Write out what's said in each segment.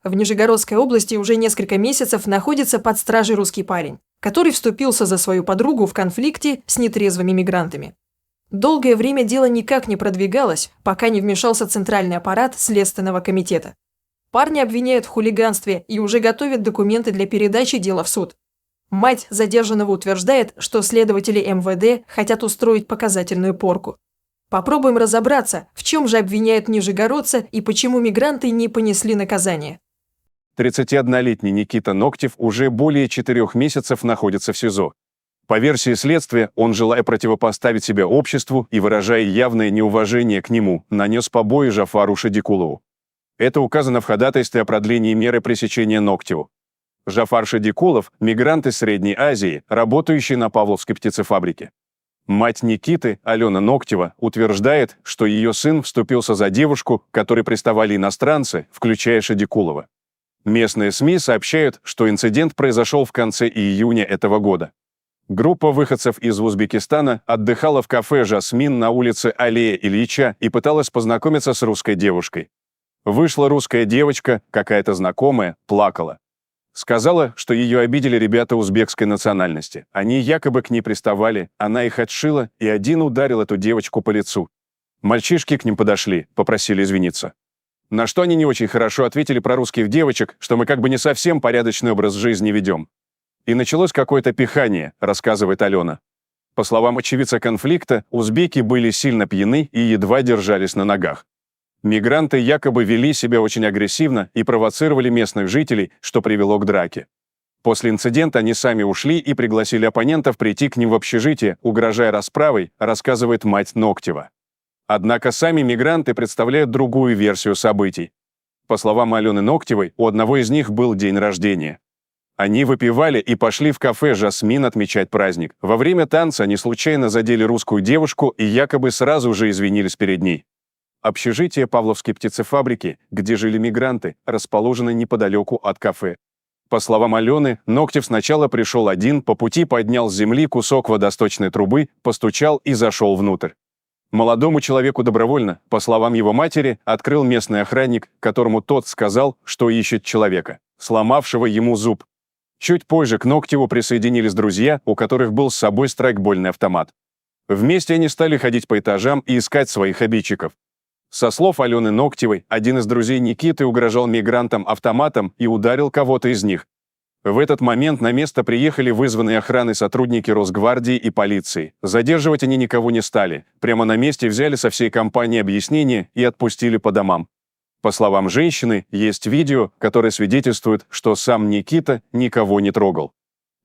В Нижегородской области уже несколько месяцев находится под стражей русский парень, который вступился за свою подругу в конфликте с нетрезвыми мигрантами. Долгое время дело никак не продвигалось, пока не вмешался центральный аппарат Следственного комитета. Парня обвиняют в хулиганстве и уже готовят документы для передачи дела в суд. Мать задержанного утверждает, что следователи МВД хотят устроить показательную порку. Попробуем разобраться, в чем же обвиняют нижегородца и почему мигранты не понесли наказание. 31-летний Никита Ноктев уже более 4 месяцев находится в СИЗО. По версии следствия, он, желая противопоставить себя обществу и выражая явное неуважение к нему, нанес побои Жафару Шадикулову. Это указано в ходатайстве о продлении меры пресечения Ноктеву. Жафар Шадикулов – мигрант из Средней Азии, работающий на Павловской птицефабрике. Мать Никиты, Алена Ноктева, утверждает, что ее сын вступился за девушку, к которой приставали иностранцы, включая Шадикулова. Местные СМИ сообщают, что инцидент произошел в конце июня этого года. Группа выходцев из Узбекистана отдыхала в кафе «Жасмин» на улице Аллея Ильича и пыталась познакомиться с русской девушкой. Вышла русская девочка, какая-то знакомая, плакала. Сказала, что ее обидели ребята узбекской национальности. Они якобы к ней приставали, она их отшила, и один ударил эту девочку по лицу. Мальчишки к ним подошли, попросили извиниться. На что они не очень хорошо ответили про русских девочек, что мы как бы не совсем порядочный образ жизни ведем. И началось какое-то пихание, рассказывает Алена. По словам очевидца конфликта, узбеки были сильно пьяны и едва держались на ногах. Мигранты якобы вели себя очень агрессивно и провоцировали местных жителей, что привело к драке. После инцидента они сами ушли и пригласили оппонентов прийти к ним в общежитие, угрожая расправой, рассказывает мать Ноктева. Однако сами мигранты представляют другую версию событий. По словам Алены Ноктевой, у одного из них был день рождения. Они выпивали и пошли в кафе «Жасмин» отмечать праздник. Во время танца они случайно задели русскую девушку и якобы сразу же извинились перед ней. Общежитие Павловской птицефабрики, где жили мигранты, расположено неподалеку от кафе. По словам Алены, Ноктев сначала пришел один, по пути поднял с земли кусок водосточной трубы, постучал и зашел внутрь. Молодому человеку добровольно, по словам его матери, открыл местный охранник, которому тот сказал, что ищет человека, сломавшего ему зуб. Чуть позже к Ноктеву присоединились друзья, у которых был с собой страйкбольный автомат. Вместе они стали ходить по этажам и искать своих обидчиков. Со слов Алены Ноктевой, один из друзей Никиты угрожал мигрантам автоматом и ударил кого-то из них. В этот момент на место приехали вызванные охраной сотрудники Росгвардии и полиции. Задерживать они никого не стали. Прямо на месте взяли со всей компании объяснения и отпустили по домам. По словам женщины, есть видео, которое свидетельствует, что сам Никита никого не трогал.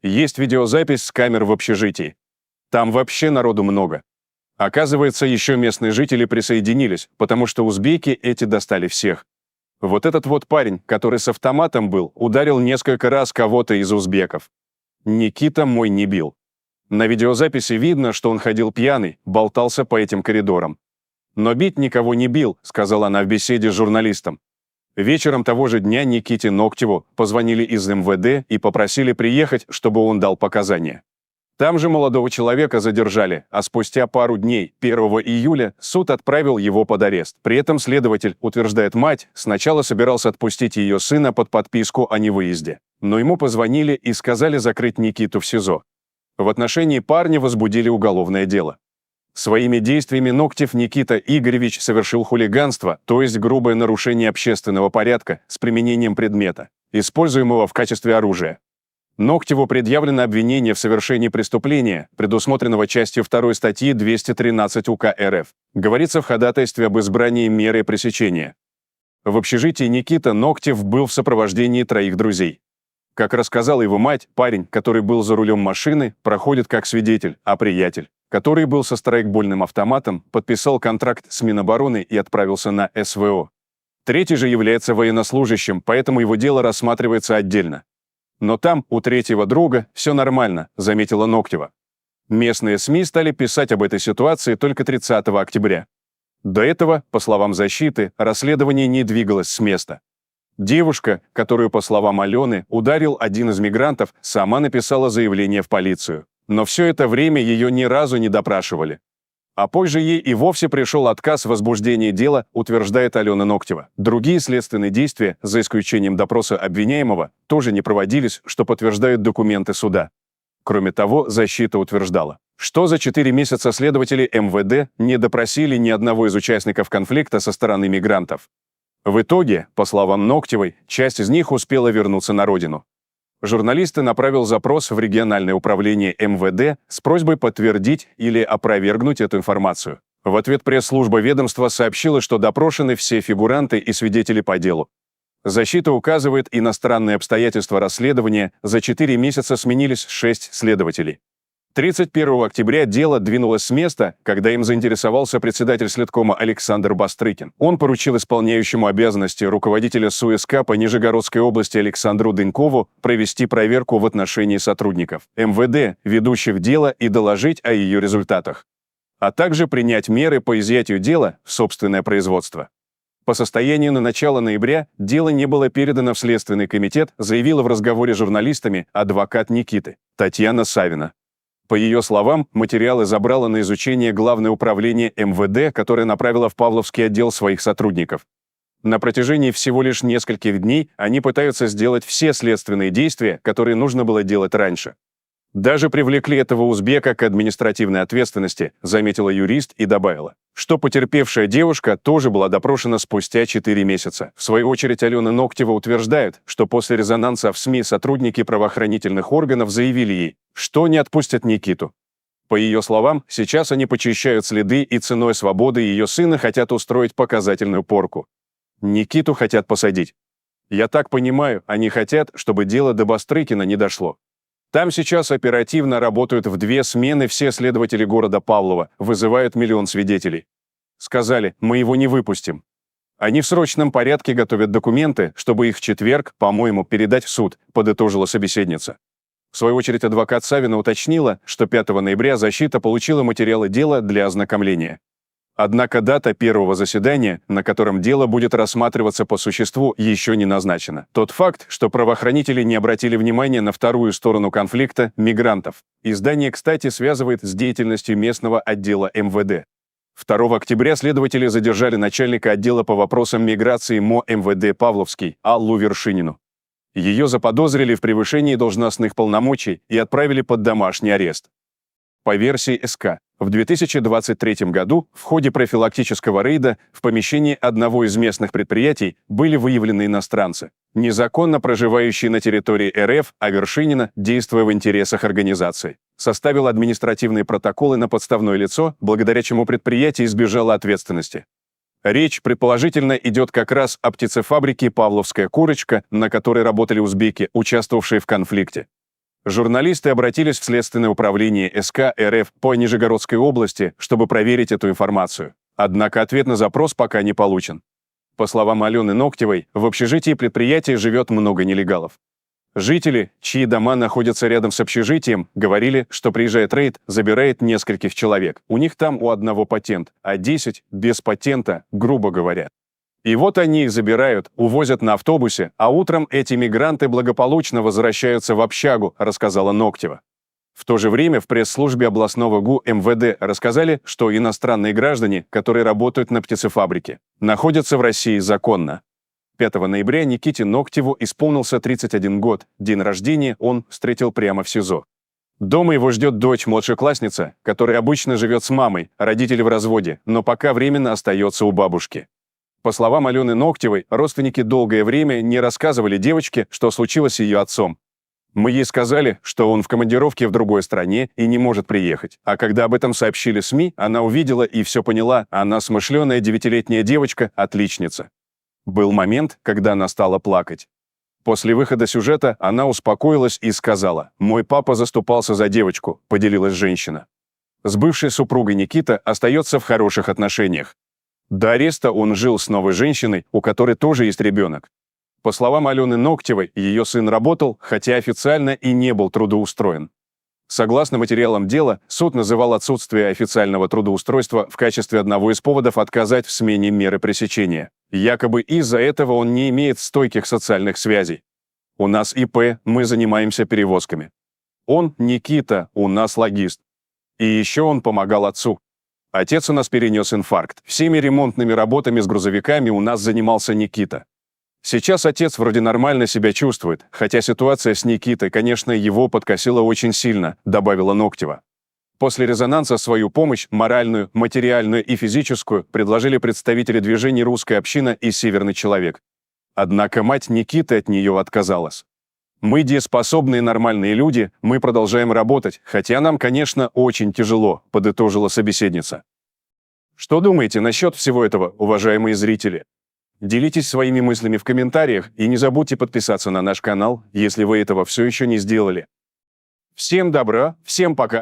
Есть видеозапись с камер в общежитии. Там вообще народу много. Оказывается, еще местные жители присоединились, потому что узбеки эти достали всех. Вот этот вот парень, который с автоматом был, ударил несколько раз кого-то из узбеков. Никита мой не бил. На видеозаписи видно, что он ходил пьяный, болтался по этим коридорам. Но бить никого не бил, сказала она в беседе с журналистом. Вечером того же дня Никите Ноктеву позвонили из МВД и попросили приехать, чтобы он дал показания. Там же молодого человека задержали, а спустя пару дней, 1 июля, суд отправил его под арест. При этом следователь, утверждает мать, сначала собирался отпустить ее сына под подписку о невыезде. Но ему позвонили и сказали закрыть Никиту в СИЗО. В отношении парня возбудили уголовное дело. Своими действиями Ноктев Никита Игоревич совершил хулиганство, то есть грубое нарушение общественного порядка с применением предмета, используемого в качестве оружия. Ноктеву предъявлено обвинение в совершении преступления, предусмотренного частью 2 статьи 213 УК РФ. Говорится в ходатайстве об избрании меры пресечения. В общежитии Никита Ноктев был в сопровождении 3 друзей. Как рассказала его мать, парень, который был за рулем машины, проходит как свидетель, а приятель, который был со страйкбольным автоматом, подписал контракт с Минобороны и отправился на СВО. Третий же является военнослужащим, поэтому его дело рассматривается отдельно. Но там, у третьего друга, все нормально, заметила Ноктева. Местные СМИ стали писать об этой ситуации только 30 октября. До этого, по словам защиты, расследование не двигалось с места. Девушка, которую, по словам Алены, ударил один из мигрантов, сама написала заявление в полицию. Но все это время ее ни разу не допрашивали. А позже ей и вовсе пришел отказ в возбуждении дела, утверждает Алена Ноктева. Другие следственные действия, за исключением допроса обвиняемого, тоже не проводились, что подтверждают документы суда. Кроме того, защита утверждала, что за 4 месяца следователи МВД не допросили ни одного из участников конфликта со стороны мигрантов. В итоге, по словам Ноктевой, часть из них успела вернуться на родину. Журналисты направил запрос в региональное управление МВД с просьбой подтвердить или опровергнуть эту информацию. В ответ пресс-служба ведомства сообщила, что допрошены все фигуранты и свидетели по делу. Защита указывает иностранные обстоятельства расследования, за 4 месяца сменились 6 следователей. 31 октября дело двинулось с места, когда им заинтересовался председатель следкома Александр Бастрыкин. Он поручил исполняющему обязанности руководителя СУСК по Нижегородской области Александру Дынькову провести проверку в отношении сотрудников МВД, ведущих дело, и доложить о ее результатах, а также принять меры по изъятию дела в собственное производство. По состоянию на начало ноября дело не было передано в Следственный комитет, заявила в разговоре с журналистами адвокат Никиты Татьяна Савина. По ее словам, материалы забрало на изучение Главное управление МВД, которое направило в Павловский отдел своих сотрудников. На протяжении всего лишь нескольких дней они пытаются сделать все следственные действия, которые нужно было делать раньше. Даже привлекли этого узбека к административной ответственности, заметила юрист и добавила, что потерпевшая девушка тоже была допрошена спустя 4 месяца. В свою очередь Алена Ноктева утверждает, что после резонанса в СМИ сотрудники правоохранительных органов заявили ей, что не отпустят Никиту. По ее словам, сейчас они почищают следы и ценой свободы ее сына хотят устроить показательную порку. Никиту хотят посадить. Я так понимаю, они хотят, чтобы дело до Бастрыкина не дошло. Там сейчас оперативно работают в 2 смены все следователи города Павлова, вызывают миллион свидетелей. Сказали, мы его не выпустим. Они в срочном порядке готовят документы, чтобы их в четверг, по-моему, передать в суд, подытожила собеседница. В свою очередь адвокат Савина уточнила, что 5 ноября защита получила материалы дела для ознакомления. Однако дата первого заседания, на котором дело будет рассматриваться по существу, еще не назначена. Тот факт, что правоохранители не обратили внимания на вторую сторону конфликта – мигрантов. Издание, кстати, связывает с деятельностью местного отдела МВД. 2 октября следователи задержали начальника отдела по вопросам миграции МО МВД Павловский Аллу Вершинину. Ее заподозрили в превышении должностных полномочий и отправили под домашний арест. По версии СК, в 2023 году в ходе профилактического рейда в помещении одного из местных предприятий были выявлены иностранцы, незаконно проживающие на территории РФ, а Вершинина, действуя в интересах организации, составил административные протоколы на подставное лицо, благодаря чему предприятие избежало ответственности. Речь, предположительно, идет как раз о птицефабрике «Павловская курочка», на которой работали узбеки, участвовавшие в конфликте. Журналисты обратились в Следственное управление СК РФ по Нижегородской области, чтобы проверить эту информацию. Однако ответ на запрос пока не получен. По словам Алены Ноктевой, в общежитии предприятия живет много нелегалов. Жители, чьи дома находятся рядом с общежитием, говорили, что приезжает рейд, забирает нескольких человек. У них там у одного патент, а 10 без патента, грубо говоря. И вот они их забирают, увозят на автобусе, а утром эти мигранты благополучно возвращаются в общагу, рассказала Ноктева. В то же время в пресс-службе областного ГУ МВД рассказали, что иностранные граждане, которые работают на птицефабрике, находятся в России законно. 5 ноября Никите Ноктеву исполнился 31 год, день рождения он встретил прямо в СИЗО. Дома его ждет дочь-младшеклассница, которая обычно живет с мамой, родители в разводе, но пока временно остается у бабушки. По словам Алены Ноктевой, родственники долгое время не рассказывали девочке, что случилось с ее отцом. Мы ей сказали, что он в командировке в другой стране и не может приехать. А когда об этом сообщили СМИ, она увидела и все поняла, она смышленая 9-летняя девочка, отличница. Был момент, когда она стала плакать. После выхода сюжета она успокоилась и сказала, «Мой папа заступался за девочку», — поделилась женщина. С бывшей супругой Никита остается в хороших отношениях. До ареста он жил с новой женщиной, у которой тоже есть ребенок. По словам Алены Ноктевой, ее сын работал, хотя официально и не был трудоустроен. Согласно материалам дела, суд называл отсутствие официального трудоустройства в качестве одного из поводов отказать в смене меры пресечения. Якобы из-за этого он не имеет стойких социальных связей. У нас ИП, мы занимаемся перевозками. Он, Никита, у нас логист. И еще он помогал отцу. Отец у нас перенес инфаркт. Всеми ремонтными работами с грузовиками у нас занимался Никита. Сейчас отец вроде нормально себя чувствует, хотя ситуация с Никитой, конечно, его подкосила очень сильно», — добавила Ноктева. После резонанса свою помощь, моральную, материальную и физическую, предложили представители движения «Русская община» и «Северный человек». Однако мать Никиты от нее отказалась. «Мы дееспособные нормальные люди, мы продолжаем работать, хотя нам, конечно, очень тяжело», — подытожила собеседница. Что думаете насчет всего этого, уважаемые зрители? Делитесь своими мыслями в комментариях и не забудьте подписаться на наш канал, если вы этого все еще не сделали. Всем добра, всем пока!